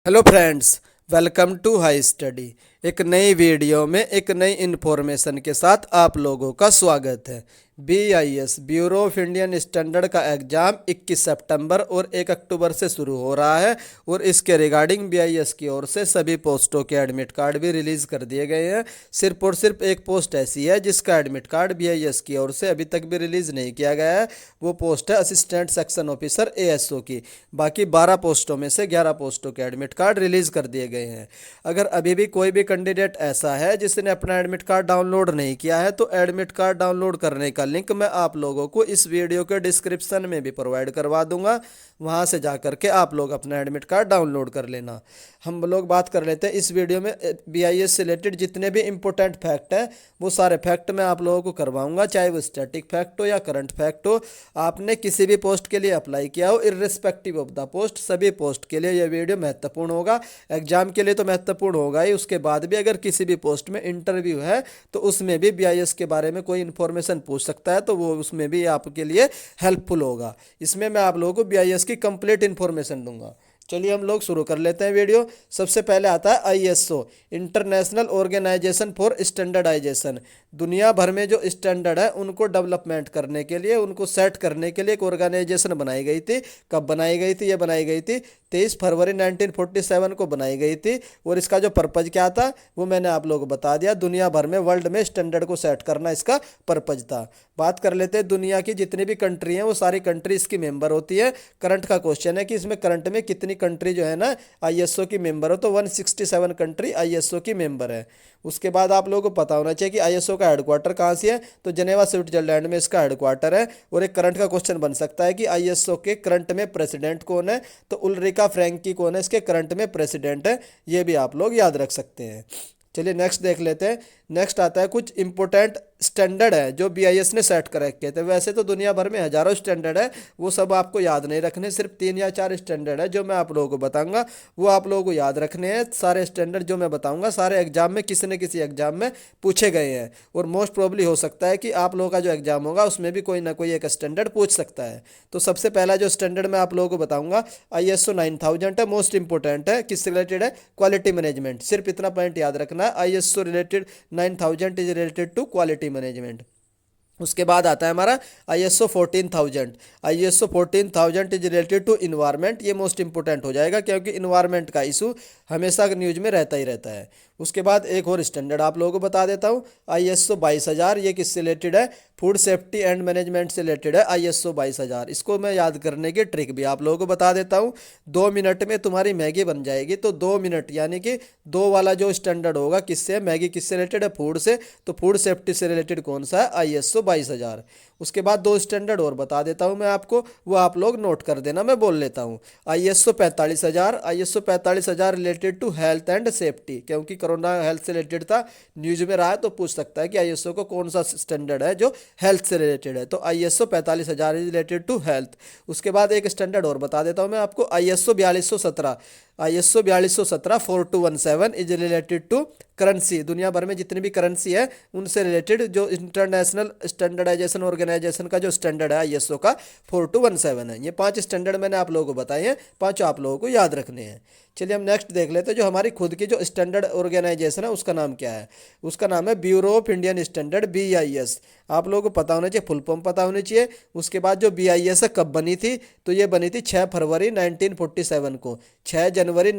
Hello friends, welcome to high study. एक नई video में एक नई इन्फॉर्मेशन के साथ आप लोगों का स्वागत है। BIS bureau of Indian standard का एग्ज़ाम 21 सितंबर और 1 अक्टूबर से शुरू हो रहा है और इसके रिगार्डिंग BIS की ओर से सभी पोस्टों के एडमिट कार्ड भी रिलीज़ कर दिए गए हैं। सिर्फ और सिर्फ एक पोस्ट ऐसी है जिसका एडमिट कार्ड BIS की ओर से अभी तक भी रिलीज़ नहीं किया गया है। वो पोस्ट है असिस्टेंट सेक्शन ऑफिसर ASO की। बाकी 12 पोस्टों में से 11 पोस्टों के एडमिट कार्ड रिलीज़ कर दिए गए हैं। अगर अभी भी कोई भी कैंडिडेट ऐसा है जिसने अपना एडमिट कार्ड डाउनलोड नहीं किया है तो एडमिट कार्ड डाउनलोड करने का लिंक मैं आप लोगों को इस वीडियो के डिस्क्रिप्शन में भी प्रोवाइड करवा दूंगा। वहां से जा करके आप लोग अपना एडमिट कार्ड डाउनलोड कर लेना। हम लोग बात कर लेते हैं इस वीडियो में BIS से रिलेटेड जितने भी इंपॉर्टेंट फैक्ट हैं वो सारे फैक्ट मैं आप लोगों को करवाऊंगा, चाहे वो स्टैटिक फैक्ट हो या करंट फैक्ट हो। आपने किसी भी पोस्ट के लिए अप्लाई किया हो, इर्रिस्पेक्टिव ऑफ द पोस्ट, सभी पोस्ट के लिए यह वीडियो महत्वपूर्ण होगा। एग्जाम के लिए तो महत्वपूर्ण होगा ही, उसके बाद भी अगर किसी भी पोस्ट में इंटरव्यू है तो उसमें भी BIS के बारे में कोई इन्फॉर्मेशन पूछ सकता है, तो वो उसमें भी आपके लिए हेल्पफुल होगा। इसमें मैं आप लोगों को BIS की कंप्लीट इन्फॉर्मेशन दूंगा। चलिए हम लोग शुरू कर लेते हैं वीडियो। सबसे पहले आता है ISO, international organisation for standardisation. दुनिया भर में जो स्टैंडर्ड है उनको डेवलपमेंट करने के लिए, उनको सेट करने के लिए एक ऑर्गेनाइजेशन बनाई गई थी। कब बनाई गई थी? ये बनाई गई थी 23 फरवरी 1947 को बनाई गई थी। और इसका जो पर्पज़ क्या था वो मैंने आप लोगों को बता दिया। दुनिया भर में वर्ल्ड में स्टैंडर्ड को सेट करना इसका पर्पज़ था। बात कर लेते हैं दुनिया की जितनी भी कंट्री हैं वो सारी कंट्री इसकी मेंबर होती है। करंट का क्वेश्चन है कि इसमें करंट में कितनी कंट्री जो है ना ISO की मेंबर हो, तो 167 कंट्री ISO की मेंबर है। उसके बाद आप लोगों को पता होना चाहिए कि ISO का हेडक्वार्टर कहाँ से है, तो जेनेवा स्विट्जरलैंड में इसका हेडक्वार्टर है। और एक करंट का क्वेश्चन बन सकता है कि ISO के करंट में प्रेसिडेंट कौन है, तो उल्रिका फ्रैंकी कौन है इसके करंट में प्रेसिडेंट है। ये भी आप लोग याद रख सकते हैं। चलिए नेक्स्ट देख लेते हैं। नेक्स्ट आता है कुछ इंपॉर्टेंट स्टैंडर्ड है जो BIS ने सेट कर रखे थे। वैसे तो दुनिया भर में हजारों स्टैंडर्ड है, वो सब आपको याद नहीं रखने, सिर्फ 3 या 4 स्टैंडर्ड है जो मैं आप लोगों को बताऊंगा, वो आप लोगों को याद रखने हैं। सारे स्टैंडर्ड जो मैं बताऊंगा सारे एग्जाम में किसी न किसी एग्जाम में पूछे गए हैं और मोस्ट प्रोबली हो सकता है कि आप लोगों का जो एग्जाम होगा उसमें भी कोई ना कोई एक स्टैंडर्ड पूछ सकता है। तो सबसे पहला जो स्टैंडर्ड मैं आप लोगों को बताऊंगा ISO 9000 है, मोस्ट इंपॉर्टेंट है। किससे रिलेटेड है? Quality management. सिर्फ इतना पॉइंट याद रखना है, ISO related 9000 is related to quality management. उसके बाद आता है हमारा ISO 14000। ISO 14000 is related to environment. ये मोस्ट इंपोर्टेंट हो जाएगा क्योंकि इन्वायरमेंट का इशू हमेशा न्यूज में रहता ही रहता है। उसके बाद एक और स्टैंडर्ड आप लोगों को बता देता हूँ, ISO 22000। ये किससे रिलेटेड है? फूड सेफ्टी एंड मैनेजमेंट से रिलेटेड है ISO 22000। इसको मैं याद करने की ट्रिक भी आप लोगों को बता देता हूँ। 2 मिनट में तुम्हारी मैगी बन जाएगी, तो 2 मिनट यानी कि 2 वाला जो स्टैंडर्ड होगा किससे है? मैगी किससे रिलेटेड है? फूड से। तो फूड सेफ्टी से रिलेटेड कौन सा है? ISO 22000। उसके बाद 2 स्टैंडर्ड और बता देता हूँ मैं आपको, वो आप लोग नोट कर देना, मैं बोल लेता हूँ। ISO 45000। ISO 45000 related to health and safety, क्योंकि कोरोना हेल्थ से रिलेटेड था, न्यूज में रहा है, तो पूछ सकता है कि ISO को कौन सा स्टैंडर्ड है जो हेल्थ से रिलेटेड है, तो ISO 45000 is related to health. उसके बाद एक स्टैंडर्ड और बता देता हूँ मैं आपको, ISO 4217। ISO 4217 4217 is related to currency. दुनिया भर में जितनी भी करेंसी है उनसे रिलेटेड जो इंटरनेशनल स्टैंडर्डाइजेशन ऑर्गेनाइजेशन का जो स्टैंडर्ड है ISO का 4217 है। ये 5 स्टैंडर्ड मैंने आप लोगों को बताए हैं, 5 आप लोगों को याद रखने हैं। चलिए हम नेक्स्ट देख लेते हैं। जो हमारी खुद की जो स्टैंडर्ड ऑर्गेनाइजेशन है उसका नाम क्या है? उसका नाम है bureau of Indian standard, BIS। आप लोगों को पता होना चाहिए, फुल फॉर्म पता होनी चाहिए। उसके बाद जो BIS है कब बनी थी, तो ये बनी थी 6 फरवरी 1947 को। 6 जनवरी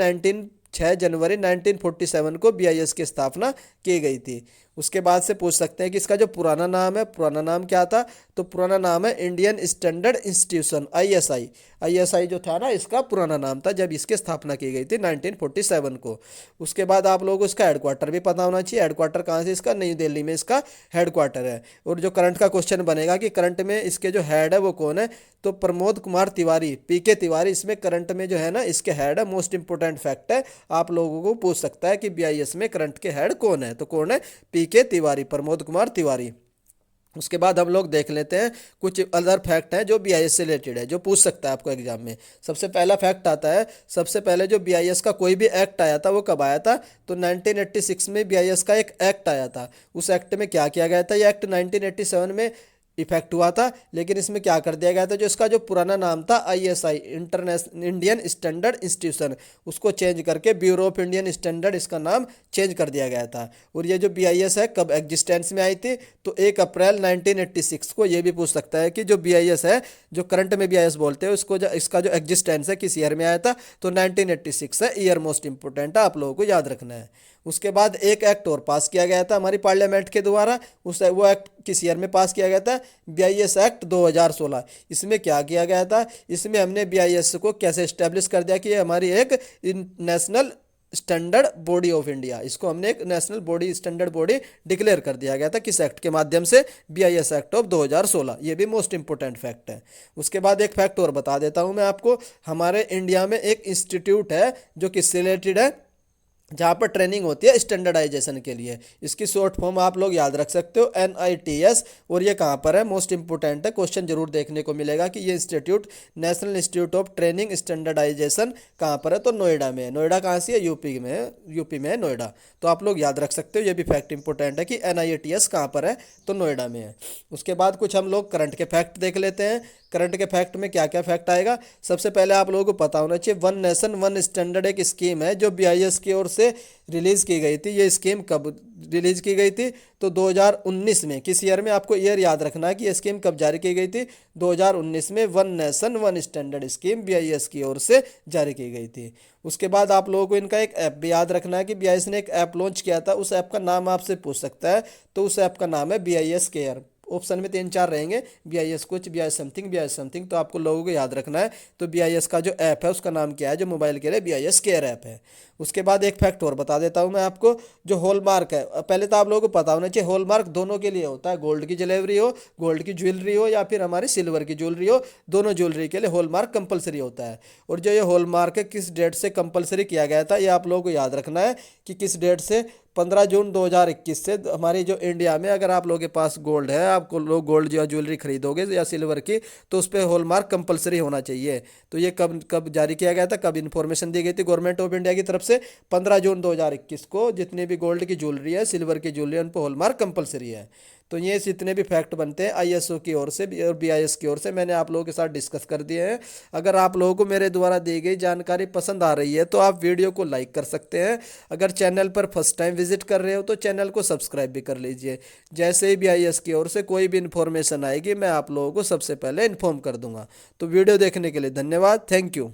1947 को BIS की स्थापना की गई थी। उसके बाद से पूछ सकते हैं कि इसका जो पुराना नाम है, पुराना नाम क्या था, तो पुराना नाम है Indian standard institution, ISI। ISI जो था ना इसका पुराना नाम था जब इसकी स्थापना की गई थी 1947 को। उसके बाद आप लोगों को इसका हेडक्वार्टर भी पता होना चाहिए। हेडक्वार्टर कहाँ से? इसका नई दिल्ली में इसका हेडक्वार्टर है। और जो करंट का क्वेश्चन बनेगा कि करंट में इसके जो हेड है वो कौन है, तो प्रमोद कुमार तिवारी, PK तिवारी इसमें करंट में जो है ना इसके हेड है। मोस्ट इंपोर्टेंट फैक्ट है, आप लोगों को पूछ सकता है कि BIS में करंट के हेड कौन है, तो कौन है? PK तिवारी, प्रमोद कुमार तिवारी। उसके बाद हम लोग देख लेते हैं कुछ अदर फैक्ट हैं जो BIS से रिलेटेड है, जो पूछ सकता है आपको एग्जाम में। सबसे पहला फैक्ट आता है, सबसे पहले जो BIS का कोई भी एक्ट आया था वो कब आया था, तो 1986 में BIS का एक एक्ट आया था। उस एक्ट में क्या किया गया था? ये एक्ट 1987 में इफेक्ट हुआ था, लेकिन इसमें क्या कर दिया गया था, जो इसका जो पुराना नाम था ISI international Indian standard institution, उसको चेंज करके ब्यूरो ऑफ इंडियन स्टैंडर्ड इसका नाम चेंज कर दिया गया था। और ये जो बीआईएस है कब एग्जिस्टेंस में आई थी, तो 1 अप्रैल 1986 को। ये भी पूछ सकता है कि जो बीआईएस है, जो करंट में बीआईएस बोलते हैं उसको, इसका जो एग्जिस्टेंस है किस ईयर में आया था, तो 1986 है। ईयर मोस्ट इंपोर्टेंट है, आप लोगों को याद रखना है। उसके बाद एक एक्ट और पास किया गया था हमारी पार्लियामेंट के द्वारा। वो एक्ट किस ईयर में पास किया गया था, बीआईएस एक्ट 2016। इसमें क्या किया गया था, इसमें हमने बीआईएस को कैसे इस्टेब्लिश कर दिया कि ये हमारी एक national standard body of India, इसको हमने एक national body standard body declare कर दिया गया था। किस एक्ट के माध्यम से, बीआईएस एक्ट ऑफ 2016। ये भी मोस्ट इंपोर्टेंट फैक्ट है। उसके बाद एक फैक्ट और बता देता हूं मैं आपको, हमारे इंडिया में एक इंस्टीट्यूट है जो किससे रिलेटेड है, जहाँ पर ट्रेनिंग होती है स्टैंडर्डाइजेशन के लिए। इसकी शॉर्ट फॉर्म आप लोग याद रख सकते हो, NITS। और ये कहाँ पर है, मोस्ट इंपोर्टेंट है, क्वेश्चन जरूर देखने को मिलेगा कि ये institute, national institute of training standardisation, कहाँ पर है, तो नोएडा में है। नोएडा कहाँ से है, यूपी में है, यूपी में है नोएडा। तो आप लोग याद रख सकते हो, ये भी फैक्ट इंपॉर्टेंट है कि NITS कहाँ पर है, तो नोएडा में है। उसके बाद कुछ हम लोग करंट के फैक्ट देख लेते हैं। करंट के फैक्ट में क्या क्या फैक्ट आएगा, सबसे पहले आप लोगों को पता होना चाहिए, वन नेशन वन स्टैंडर्ड एक स्कीम है जो बीआईएस की ओर से रिलीज की गई थी। ये स्कीम कब रिलीज की गई थी, तो 2019 में। किस ईयर में, आपको ईयर याद रखना है कि ये स्कीम कब जारी की गई थी, 2019 में one nation one standard scheme BIS की ओर से जारी की गई थी। उसके बाद आप लोगों को इनका एक ऐप भी याद रखना है कि बीआईएस ने एक ऐप लॉन्च किया था, उस ऐप का नाम आपसे पूछ सकता है, तो उस ऐप का नाम है BIS केयर। ऑप्शन में 3-4 रहेंगे, BIS कुछ, BIS समथिंग, तो आपको लोगों को याद रखना है। तो BIS का जो ऐप है उसका नाम क्या है, जो मोबाइल के लिए BIS केयर ऐप है। उसके बाद एक फैक्ट और बता देता हूं मैं आपको, जो हॉलमार्क है, पहले तो आप लोगों को पता होना चाहिए, हॉलमार्क दोनों के लिए होता है, गोल्ड की ज्वेलरी हो, गोल्ड की ज्वेलरी हो, या फिर हमारी सिल्वर की ज्वेलरी हो, दोनों ज्वेलरी के लिए हॉलमार्क कंपलसरी होता है। और जो ये हॉलमार्क है किस डेट से कंपलसरी किया गया था, ये आप लोगों को याद रखना है कि किस डेट से, 15 जून 2021 से। हमारी जो इंडिया में अगर आप लोगों के पास गोल्ड है, आपको लोग गोल्ड या ज्वेलरी खरीदोगे या सिल्वर की, तो उस पर हॉलमार्क कंपलसरी होना चाहिए। तो ये कब कब जारी किया गया था, कब इन्फॉर्मेशन दी गई थी गवर्नमेंट ऑफ इंडिया की तरफ से, 15 जून 2021 को। जितनी भी गोल्ड की ज्वेलरी है, सिल्वर की ज्वेलरी है, उन पर हॉलमार्क कंपलसरी है। तो ये जितने भी फैक्ट बनते हैं ISO की ओर से और BIS की ओर से, मैंने आप लोगों के साथ डिस्कस कर दिए हैं। अगर आप लोगों को मेरे द्वारा दी गई जानकारी पसंद आ रही है तो आप वीडियो को लाइक कर सकते हैं। अगर चैनल पर फर्स्ट टाइम विजिट कर रहे हो तो चैनल को सब्सक्राइब भी कर लीजिए। जैसे ही BIS की ओर से कोई भी इन्फॉर्मेशन आएगी, मैं आप लोगों को सबसे पहले इन्फॉर्म कर दूंगा। तो वीडियो देखने के लिए धन्यवाद, थैंक यू।